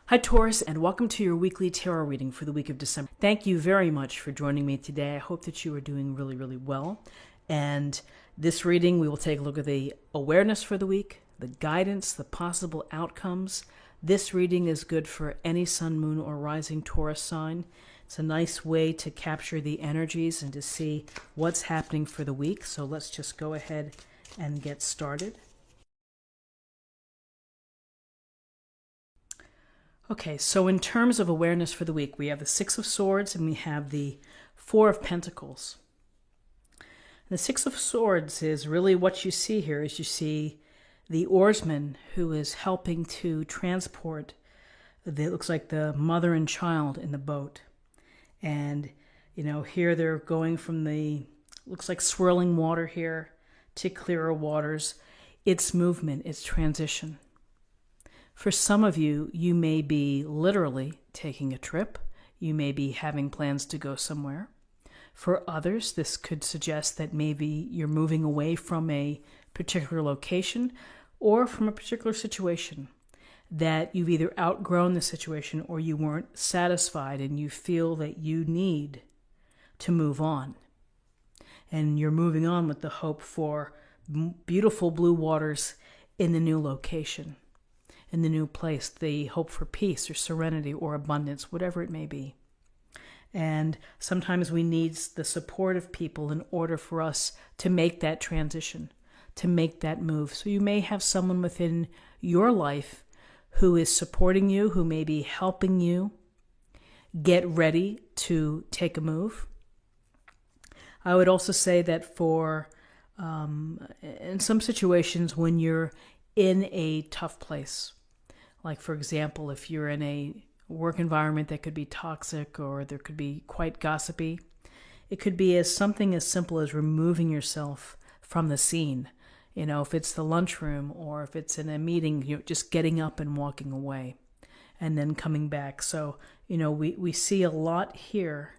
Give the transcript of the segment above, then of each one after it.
Hi, Taurus, and welcome to your weekly tarot reading for the week of December. Thank you very much for joining me today. I hope that you are doing really, really well. And this reading, we will take a look at the awareness for the week, the guidance, the possible outcomes. This reading is good for any sun, moon, or rising Taurus sign. It's a nice way to capture the energies and to see what's happening for the week. So let's just go ahead and get started. Okay, so in terms of awareness for the week, we have the Six of Swords and we have the Four of Pentacles. And the Six of Swords is really what you see here is you see the oarsman who is helping to transport, it looks like the mother and child in the boat. And, you know, here they're going from the, looks like swirling water here to clearer waters. It's movement, it's transition. For some of you, you may be literally taking a trip. You may be having plans to go somewhere. For others, this could suggest that maybe you're moving away from a particular location or from a particular situation, that you've either outgrown the situation or you weren't satisfied and you feel that you need to move on. And you're moving on with the hope for beautiful blue waters in the new location, in the new place, the hope for peace or serenity or abundance, whatever it may be. And sometimes we need the support of people in order for us to make that transition, to make that move. So you may have someone within your life who is supporting you, who may be helping you get ready to take a move. I would also say that for, in some situations when you're in a tough place, like, for example, if you're in a work environment that could be toxic or there could be quite gossipy, it could be something as simple as removing yourself from the scene. You know, if it's the lunchroom or if it's in a meeting, you know, just getting up and walking away and then coming back. So, you know, we see a lot here,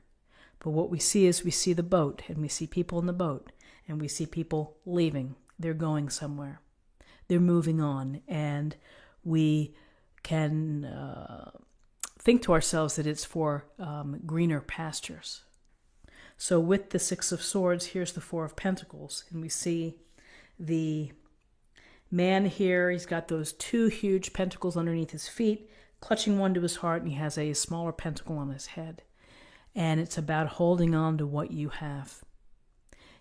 but what we see is we see the boat and we see people in the boat and we see people leaving. They're going somewhere. They're moving on, and we can think to ourselves that it's for greener pastures. So with the Six of Swords, here's the Four of Pentacles, and we see the man here. He's got those two huge pentacles underneath his feet, clutching one to his heart, and he has a smaller pentacle on his head. And it's about holding on to what you have.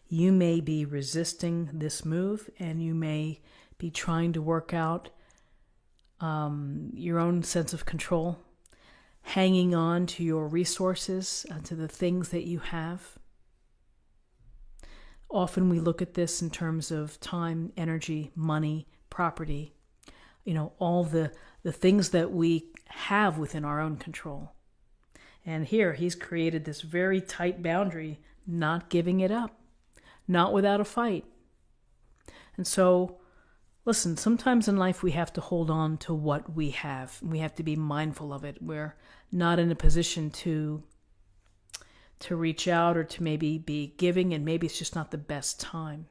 You may be resisting this move, and you may be trying to work out your own sense of control, hanging on to your resources, to the things that you have. Often we look at this in terms of time, energy, money, property, you know, all the things that we have within our own control. And here he's created this very tight boundary, not giving it up, not without a fight. And so, listen, sometimes in life we have to hold on to what we have. We have to be mindful of it. We're not in a position to reach out or to maybe be giving, and maybe it's just not the best time.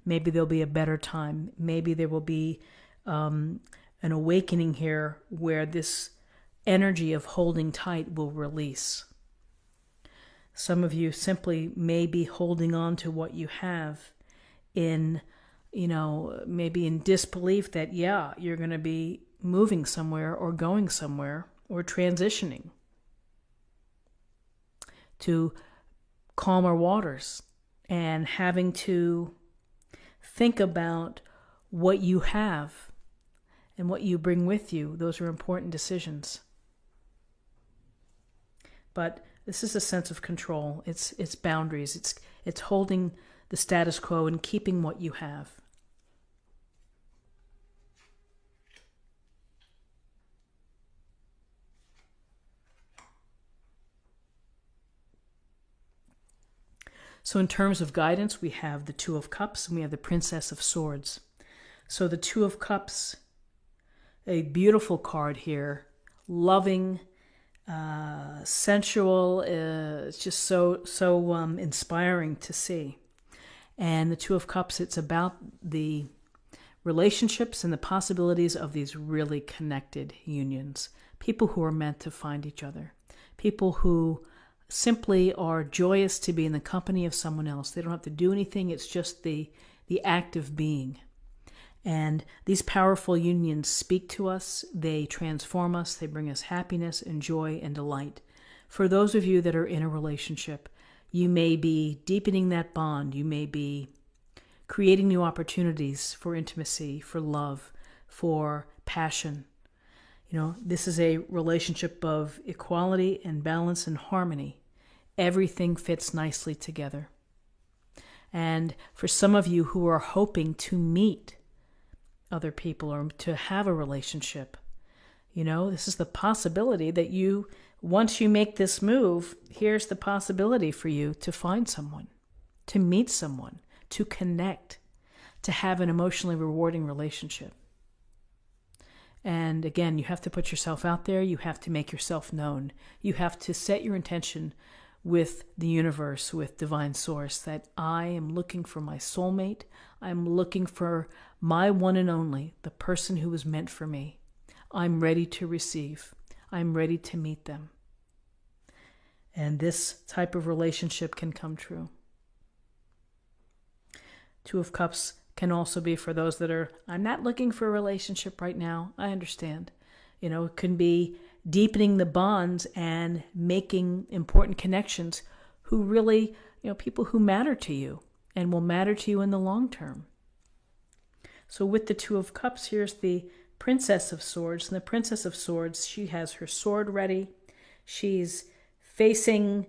Maybe there'll be a better time. Maybe there will be an awakening here where this energy of holding tight will release. Some of you simply may be holding on to what you have in, you know, maybe in disbelief that, yeah, you're going to be moving somewhere or going somewhere or transitioning to calmer waters, and having to think about what you have and what you bring with you. Those are important decisions. But this is a sense of control. It's boundaries. It's holding the status quo and keeping what you have. So in terms of guidance, we have the Two of Cups and we have the Princess of Swords. So the Two of Cups, a beautiful card here, loving, sensual, it's just so inspiring to see. And the Two of Cups, it's about the relationships and the possibilities of these really connected unions. People who are meant to find each other. People who simply are joyous to be in the company of someone else. They don't have to do anything. It's just the act of being. And these powerful unions speak to us. They transform us. They bring us happiness and joy and delight. For those of you that are in a relationship, you may be deepening that bond. You may be creating new opportunities for intimacy, for love, for passion. This is a relationship of equality and balance and harmony. Everything fits nicely together. And for some of you who are hoping to meet other people or to have a relationship, this is the possibility that once you make this move, here's the possibility for you to find someone, to meet someone, to connect, to have an emotionally rewarding relationship. And again, you have to put yourself out there. You have to make yourself known. You have to set your intention with the universe, with divine source, that I am looking for my soulmate. I'm looking for my one and only, the person who was meant for me. I'm ready to receive. I'm ready to meet them. And this type of relationship can come true. Two of Cups can also be for those that are, I'm not looking for a relationship right now. I understand. It can be deepening the bonds and making important connections who really, people who matter to you and will matter to you in the long term. So with the Two of Cups, here's the Princess of Swords. And the Princess of Swords, she has her sword ready. She's facing,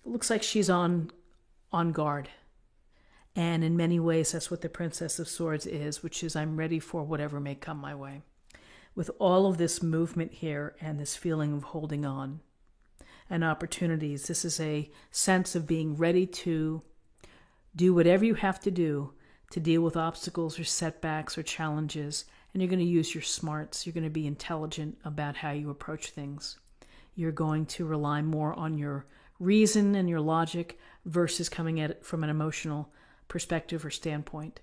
looks like she's on guard. And in many ways, that's what the Princess of Swords is, which is I'm ready for whatever may come my way. With all of this movement here and this feeling of holding on and opportunities, this is a sense of being ready to do whatever you have to do to deal with obstacles or setbacks or challenges. And you're going to use your smarts. You're going to be intelligent about how you approach things. You're going to rely more on your reason and your logic versus coming at it from an emotional perspective or standpoint.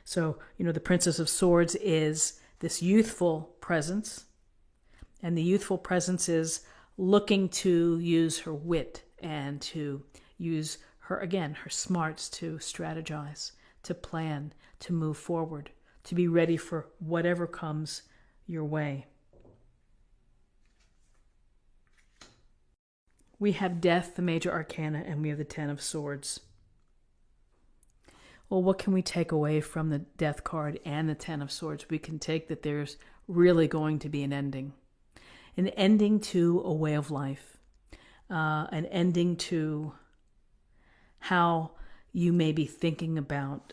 So, the Princess of Swords is this youthful presence, and the youthful presence is looking to use her wit and to use her smarts to strategize, to plan, to move forward, to be ready for whatever comes your way. We have Death, the major arcana, and we have the Ten of Swords. Well, what can we take away from the Death card and the Ten of Swords? We can take that there's really going to be an ending to a way of life, an ending to how you may be thinking about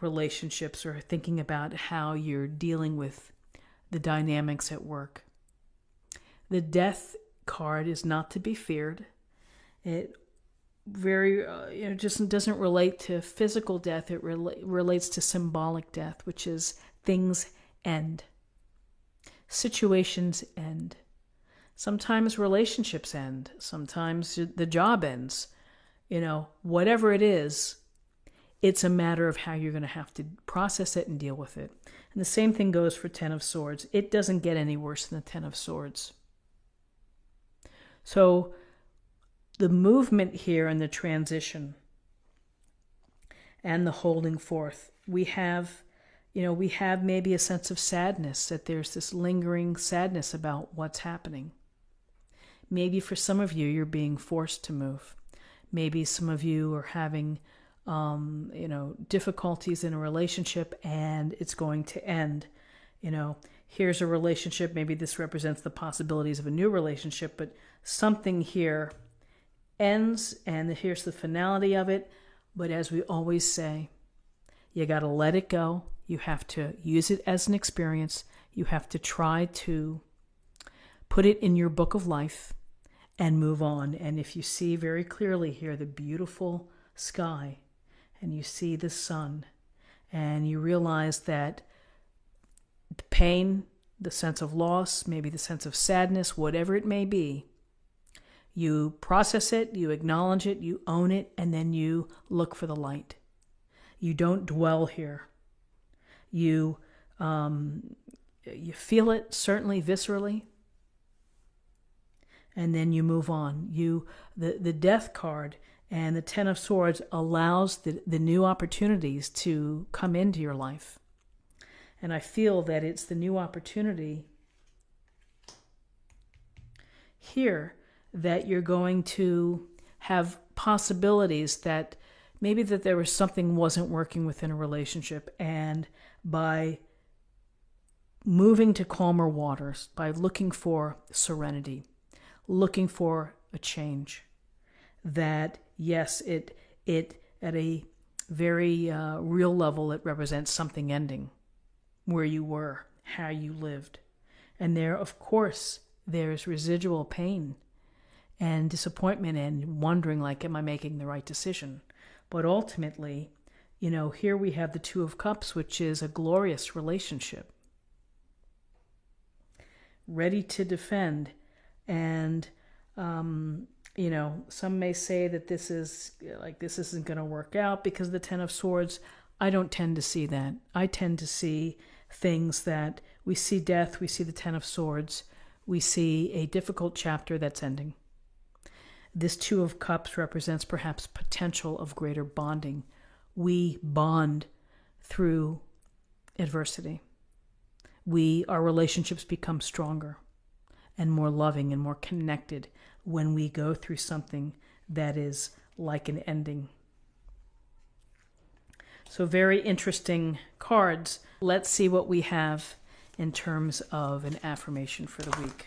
relationships or thinking about how you're dealing with the dynamics at work. The Death card is not to be feared. It just doesn't relate to physical death. It relates to symbolic death, which is things end. Situations end. Sometimes relationships end. Sometimes the job ends. Whatever it is, it's a matter of how you're going to have to process it and deal with it. And the same thing goes for Ten of Swords. It doesn't get any worse than the Ten of Swords. So the movement here and the transition and the holding forth, we have maybe a sense of sadness, that there's this lingering sadness about what's happening. Maybe for some of you, you're being forced to move. Maybe some of you are having, difficulties in a relationship and it's going to end. Here's a relationship. Maybe this represents the possibilities of a new relationship, but something here ends and here's the finality of it. But as we always say, you got to let it go. You have to use it as an experience. You have to try to put it in your book of life and move on. And if you see very clearly here the beautiful sky and you see the sun and you realize that the pain, the sense of loss, maybe the sense of sadness, whatever it may be, you process it, you acknowledge it, you own it, and then you look for the light. You don't dwell here. You you feel it, certainly viscerally, and then you move on. The Death card and the Ten of Swords allows the new opportunities to come into your life. And I feel that it's the new opportunity here that you're going to have possibilities that maybe that there was something wasn't working within a relationship, and by moving to calmer waters, by looking for serenity, looking for a change, that yes, it at a very real level, it represents something ending, where you were, how you lived. And there, of course, there's residual pain and disappointment and wondering, like, am I making the right decision? But ultimately, here we have the Two of Cups, which is a glorious relationship, ready to defend. And, some may say that this isn't going to work out because of the Ten of Swords. I don't tend to see that. I tend to see things that we see death, we see the Ten of Swords, we see a difficult chapter that's ending. This Two of Cups represents perhaps potential of greater bonding. We bond through adversity. Our relationships become stronger and more loving and more connected when we go through something that is like an ending. So very interesting cards. Let's see what we have in terms of an affirmation for the week.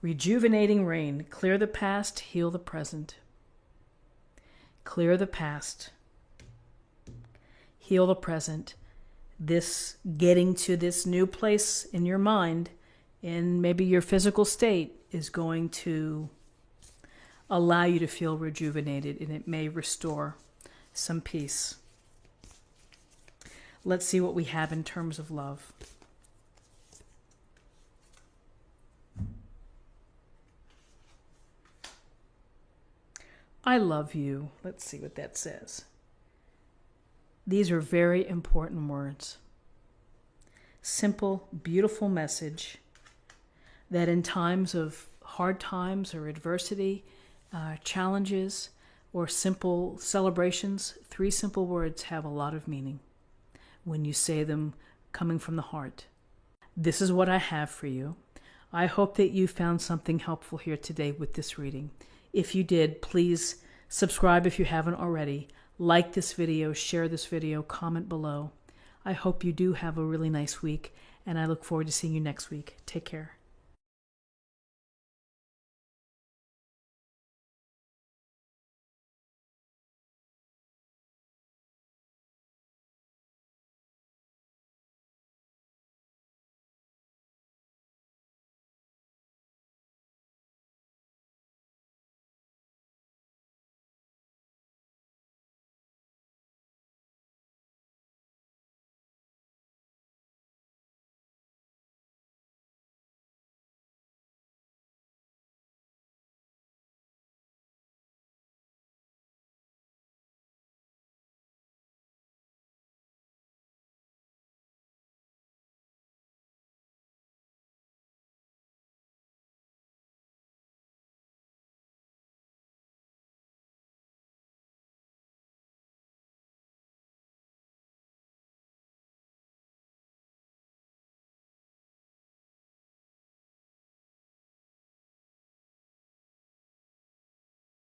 Rejuvenating rain. Clear the past, heal the present. Clear the past, heal the present. This getting to this new place in your mind, in maybe your physical state, is going to allow you to feel rejuvenated, and it may restore some peace. Let's see what we have in terms of love. I love you. Let's see what that says. These are very important words. Simple, beautiful message that in times of hard times or adversity, challenges, or simple celebrations, 3 simple words have a lot of meaning when you say them coming from the heart. This is what I have for you. I hope that you found something helpful here today with this reading. If you did, please subscribe if you haven't already. Like this video, share this video, comment below. I hope you do have a really nice week, and I look forward to seeing you next week. Take care.